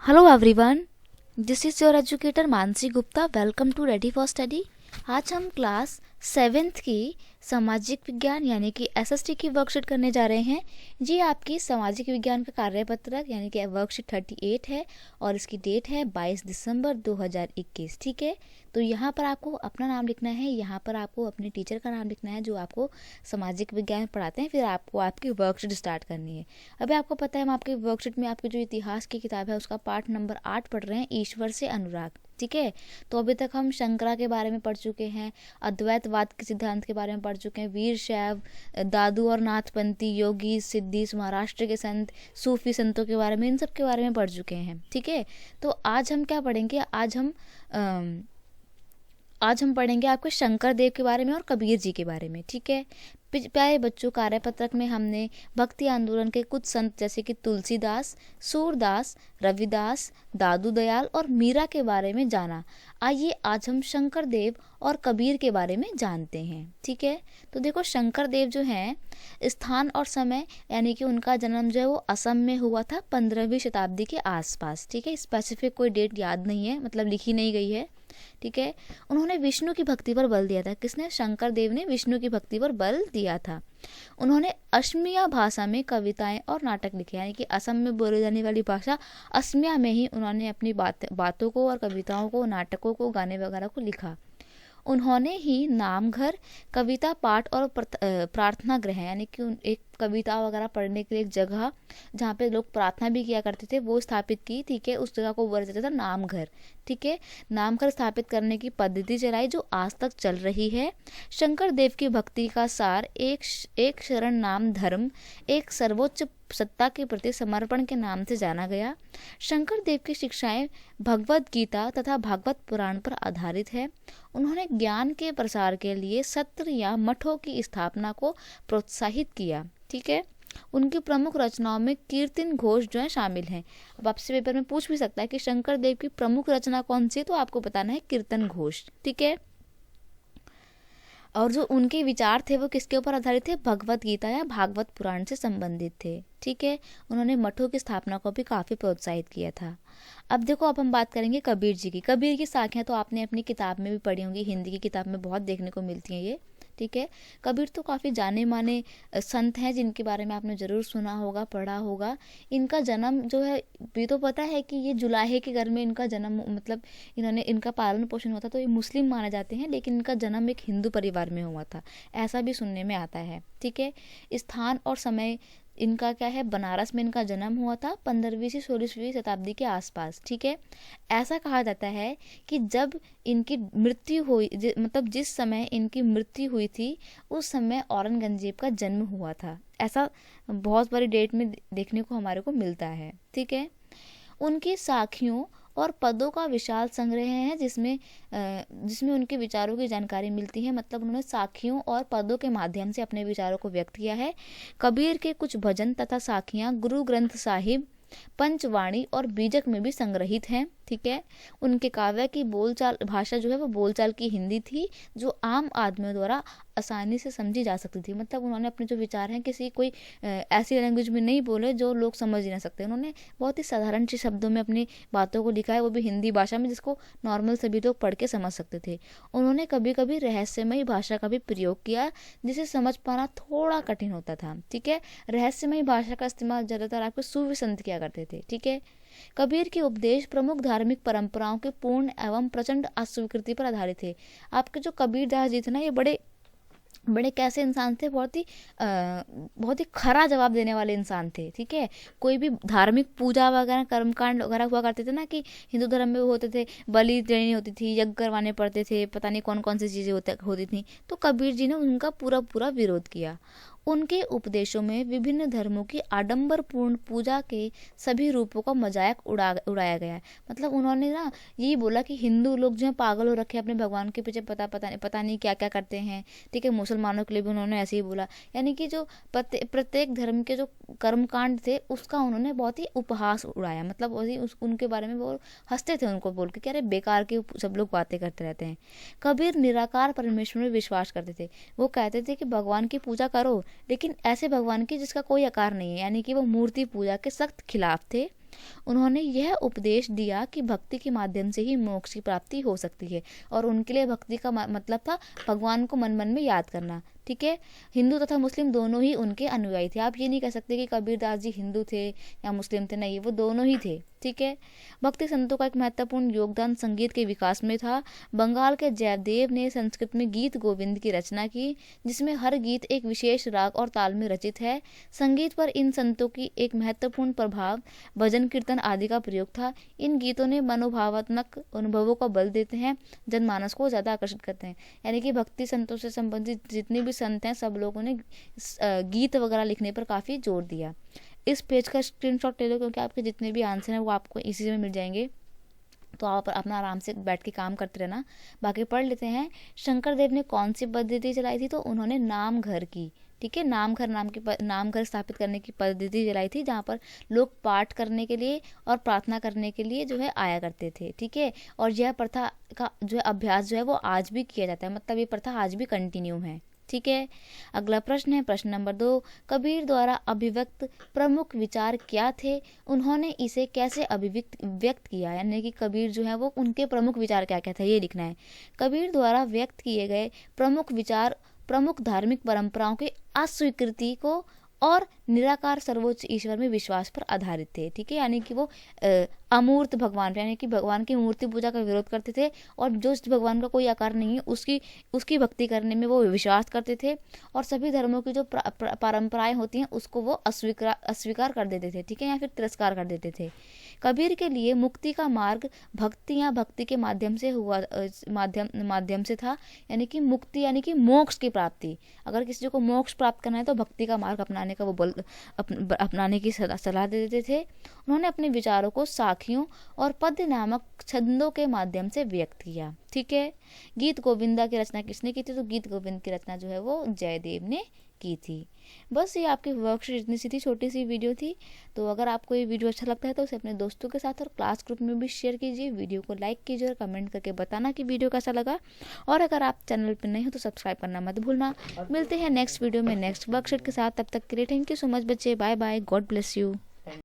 Hello everyone, this is your educator Mansi Gupta. Welcome to ready for study. आज हम class 7th की सामाजिक विज्ञान यानी कि एसएसटी की वर्कशीट करने जा रहे हैं। जी आपकी सामाजिक विज्ञान का कार्यपत्रक यानी कि वर्कशीट 38 है और इसकी डेट है 22 दिसंबर 2021। ठीक है, तो यहाँ पर आपको अपना नाम लिखना है, यहाँ पर आपको अपने टीचर का नाम लिखना है जो आपको सामाजिक विज्ञान पढ़ाते हैं, फिर आपको आपकी वर्कशीट स्टार्ट करनी है। अभी आपको पता है हम आपकी वर्कशीट में आपकी जो इतिहास की किताब है उसका पाठ नंबर 8 पढ़ रहे हैं, ईश्वर से अनुराग। ठीक है, तो अभी तक हम शंकरा के बारे में पढ़ चुके हैं, अद्वैतवाद के सिद्धांत के बारे में पढ़ चुके हैं, वीर शैव, दादू और नाथपंथी, योगी, सिद्धि, महाराष्ट्र के संत, सूफी संतों के बारे में, इन सब के बारे में पढ़ चुके हैं। ठीक है, तो आज हम क्या पढ़ेंगे, आज हम पढ़ेंगे आपके शंकर देव के बारे में और कबीर जी के बारे में। ठीक है, प्यारे बच्चों, कार्यपत्रक में हमने भक्ति आंदोलन के कुछ संत जैसे कि तुलसीदास, सूरदास, रविदास, दादू दयाल और मीरा के बारे में जाना। आइए आज हम शंकर देव और कबीर के बारे में जानते हैं। ठीक है, तो देखो शंकर देव जो हैं, स्थान और समय यानी कि उनका जन्म जो है वो असम में हुआ था 15वीं शताब्दी के आसपास। ठीक है, स्पेसिफिक कोई डेट याद नहीं है, मतलब लिखी नहीं गई है। ठीक है, उन्होंने विष्णु की भक्ति पर बल दिया था। किसने? शंकर देव ने विष्णु की भक्ति पर बल दिया था। उन्होंने असमिया भाषा में कविताएं और नाटक लिखे, यानी कि असम में बोली जाने वाली भाषा असमिया में ही उन्होंने अपनी बातों को और कविताओं को, नाटकों को, गाने वगैरह को लिखा। उन्होंने ही नामघर, कविता पाठ और प्रार्थना गृह यानी कि एक कविता वगैरह पढ़ने के लिए एक जगह जहाँ पे लोग प्रार्थना भी किया करते थे वो स्थापित की। ठीक है, उस जगह को बोला जाता था नामघर। ठीक है, नामघर स्थापित करने की पद्धति चलाई जो आज तक चल रही है। शंकर देव की भक्ति का सार एक शरण नाम धर्म, एक सर्वोच्च सत्ता के प्रति समर्पण के नाम से जाना गया। शंकर देव की शिक्षाएं भगवत गीता तथा भागवत पुराण पर आधारित है। उन्होंने ज्ञान के प्रसार के लिए सत्र या मठों की स्थापना को प्रोत्साहित किया। ठीक है, उनकी प्रमुख रचनाओं में कीर्तन घोष जो है शामिल हैं। अब आपसे पेपर में पूछ भी सकता है कि शंकर देव की प्रमुख रचना कौन सी है, तो आपको बताना है कीर्तन घोष। ठीक है, और जो उनके विचार थे वो किसके ऊपर आधारित थे? भगवत गीता या भागवत पुराण से संबंधित थे। ठीक है, उन्होंने मठों की स्थापना को भी काफ़ी प्रोत्साहित किया था। अब देखो, अब हम बात करेंगे कबीर जी की। कबीर की साखियाँ तो आपने अपनी किताब में भी पढ़ी होंगी, हिंदी की किताब में बहुत देखने को मिलती हैं ये। ठीक है, कबीर तो काफ़ी जाने माने संत हैं जिनके बारे में आपने ज़रूर सुना होगा, पढ़ा होगा। इनका जन्म जो है, ये तो पता है कि ये जुलाहे के घर में इनका जन्म, मतलब इनका पालन पोषण हुआ था, तो ये मुस्लिम माने जाते हैं, लेकिन इनका जन्म एक हिंदू परिवार में हुआ था, ऐसा भी सुनने में आता है। ठीक है, स्थान और समय इनका क्या है? बनारस में इनका जन्म हुआ था 15वीं से 16वीं शताब्दी के आसपास। ठीक है, ऐसा कहा जाता है कि जब इनकी मृत्यु हुई, मतलब जिस समय इनकी मृत्यु हुई थी उस समय औरंगजेब का जन्म हुआ था। ऐसा बहुत बड़ी डेट में देखने को हमारे को मिलता है। ठीक है, उनकी साखियों और पदों का विशाल संग्रह है जिसमें उनके विचारों की जानकारी मिलती है। मतलब उन्होंने साखियों और पदों के माध्यम से अपने विचारों को व्यक्त किया है। कबीर के कुछ भजन तथा साखियाँ गुरु ग्रंथ साहिब, पंचवाणी और बीजक में भी संग्रहित हैं। ठीक है, उनके काव्य की बोलचाल भाषा जो है वो बोलचाल की हिंदी थी जो आम आदमियों द्वारा आसानी से समझी जा सकती थी। मतलब उन्होंने अपने जो विचार हैं किसी कोई ऐसी लैंग्वेज में नहीं बोले जो लोग समझ ही ना सकते। उन्होंने बहुत ही साधारण से शब्दों में अपनी बातों को लिखा है, वो भी हिंदी भाषा में, जिसको नॉर्मल सभी लोग पढ़ के समझ सकते थे। उन्होंने कभी कभी रहस्यमयी भाषा का भी प्रयोग किया जिसे समझ पाना थोड़ा कठिन होता था। ठीक है, रहस्यमयी भाषा का इस्तेमाल ज़्यादातर आपके सूफी संत किया करते थे। ठीक है, कबीर के उपदेश प्रमुख धार्मिक परंपराओं के पूर्ण एवं प्रचंड अस्वीकृति पर आधारित थे। आपके जो कबीर दास जी थे ना, ये बड़े बड़े कैसे इंसान थे? बहुत ही खरा जवाब देने वाले इंसान थे। ठीक है, कोई भी धार्मिक पूजा वगैरह, कर्मकांड वगैरह हुआ करते थे ना, कि हिंदू धर्म में वो होते थे, बलि देनी होती थी, यज्ञ करवाने पड़ते थे, पता नहीं कौन कौन सी चीज़ें होती थी, तो कबीर जी ने उनका पूरा पूरा विरोध किया। उनके उपदेशों में विभिन्न धर्मों की आडंबरपूर्ण पूजा के सभी रूपों का मजाक उड़ाया गया है। मतलब उन्होंने ना यही बोला कि हिंदू लोग जो है पागल हो रखे हैं, अपने भगवान के पीछे पता नहीं क्या क्या करते हैं। ठीक है, मुसलमानों के लिए भी उन्होंने ऐसे ही बोला, यानी कि जो प्रत्येक धर्म के जो कर्मकांड थे उसका उन्होंने बहुत ही उपहास उड़ाया। मतलब वही उनके बारे में वो हंसते थे उनको बोल के कि अरे बेकार के सब लोग बातें करते रहते हैं। कबीर निराकार परमेश्वर में विश्वास करते थे। वो कहते थे कि भगवान की पूजा करो, लेकिन ऐसे भगवान की जिसका कोई आकार नहीं है, यानी कि वो मूर्ति पूजा के सख्त खिलाफ थे। उन्होंने यह उपदेश दिया कि भक्ति के माध्यम से ही मोक्ष की प्राप्ति हो सकती है, और उनके लिए भक्ति का मतलब था भगवान को मन मन में याद करना। ठीक है, हिंदू तथा मुस्लिम दोनों ही उनके अनुयायी थे। आप ये नहीं कह सकते कि कबीरदास जी हिंदू थे या मुस्लिम थे, नहीं, वो दोनों ही थे। ठीक है, भक्ति संतों का एक महत्वपूर्ण योगदान संगीत के विकास में था। बंगाल के जयदेव ने संस्कृत में गीत गोविंद की रचना की, जिसमें हर गीत एक विशेष राग और ताल में रचित है। संगीत पर इन संतों की एक महत्वपूर्ण प्रभाव भजन कीर्तन आदि का प्रयोग था। इन गीतों ने मनोभावात्मक अनुभवों को बल देते हैं, जनमानस को ज़्यादा आकर्षित करते हैं। यानी कि भक्ति संतों से संबंधित जितने भी संत हैं, सब लोगों ने गीत वगैरह लिखने पर काफ़ी जोर दिया। इस पेज का स्क्रीनशॉट ले लो, क्योंकि आपके जितने भी आंसर हैं वो आपको इसी में मिल जाएंगे, तो आप अपना आराम से बैठ के काम करते रहना। बाकी पढ़ लेते हैं। शंकर देव ने कौन सी पद्धति चलाई थी? तो उन्होंने नाम घर की, ठीक है, नाम घर स्थापित करने की पद्धति चलाई थी, जहाँ पर लोग पाठ करने के लिए और प्रार्थना करने के लिए जो है आया करते थे। ठीक है, और यह प्रथा का जो है अभ्यास जो है वो आज भी किया जाता है, मतलब ये प्रथा आज भी कंटिन्यू है। ठीक है, अगला प्रश्न है प्रश्न नंबर 2। कबीर द्वारा अभिव्यक्त प्रमुख विचार क्या थे? उन्होंने इसे कैसे व्यक्त किया? यानी कि कबीर जो है वो उनके प्रमुख विचार क्या क्या थे, ये लिखना है। कबीर द्वारा व्यक्त किए गए प्रमुख विचार प्रमुख धार्मिक परंपराओं की अस्वीकृति को और निराकार सर्वोच्च ईश्वर में विश्वास पर आधारित थे। ठीक है, यानी कि वो अमूर्त भगवान, यानी कि भगवान की मूर्ति पूजा का विरोध करते थे, और जो भगवान का कोई आकार नहीं है उसकी भक्ति करने में वो विश्वास करते थे, और सभी धर्मों की जो परंपराएं होती हैं उसको वो अस्वीकार कर देते थे। ठीक है, या फिर तिरस्कार कर देते थे। कबीर के लिए मुक्ति का मार्ग भक्ति या भक्ति के माध्यम से था, यानी कि मुक्ति यानी कि मोक्ष की प्राप्ति। अगर किसी को मोक्ष प्राप्त करना है तो भक्ति का मार्ग अपनाने का वो अपनाने की सलाह दे देते थे। उन्होंने अपने विचारों को साखियों और पद्य नामक छंदों के माध्यम से व्यक्त किया। ठीक है, गीत गोविंदा की रचना किसने की थी? तो गीत गोविंद की रचना जो है वो जयदेव ने की थी। बस ये आपकी वर्कशीट इतनी सी थी, छोटी सी वीडियो थी। तो अगर आपको ये वीडियो अच्छा लगता है तो उसे अपने दोस्तों के साथ और क्लास ग्रुप में भी शेयर कीजिए। वीडियो को लाइक कीजिए और कमेंट करके बताना कि वीडियो कैसा लगा। और अगर आप चैनल पर नए हो तो सब्सक्राइब करना मत भूलना। मिलते हैं नेक्स्ट वीडियो में नेक्स्ट वर्कशीट के साथ। तब तक के लिए थैंक यू सो मच बच्चे। Bye bye, God bless you.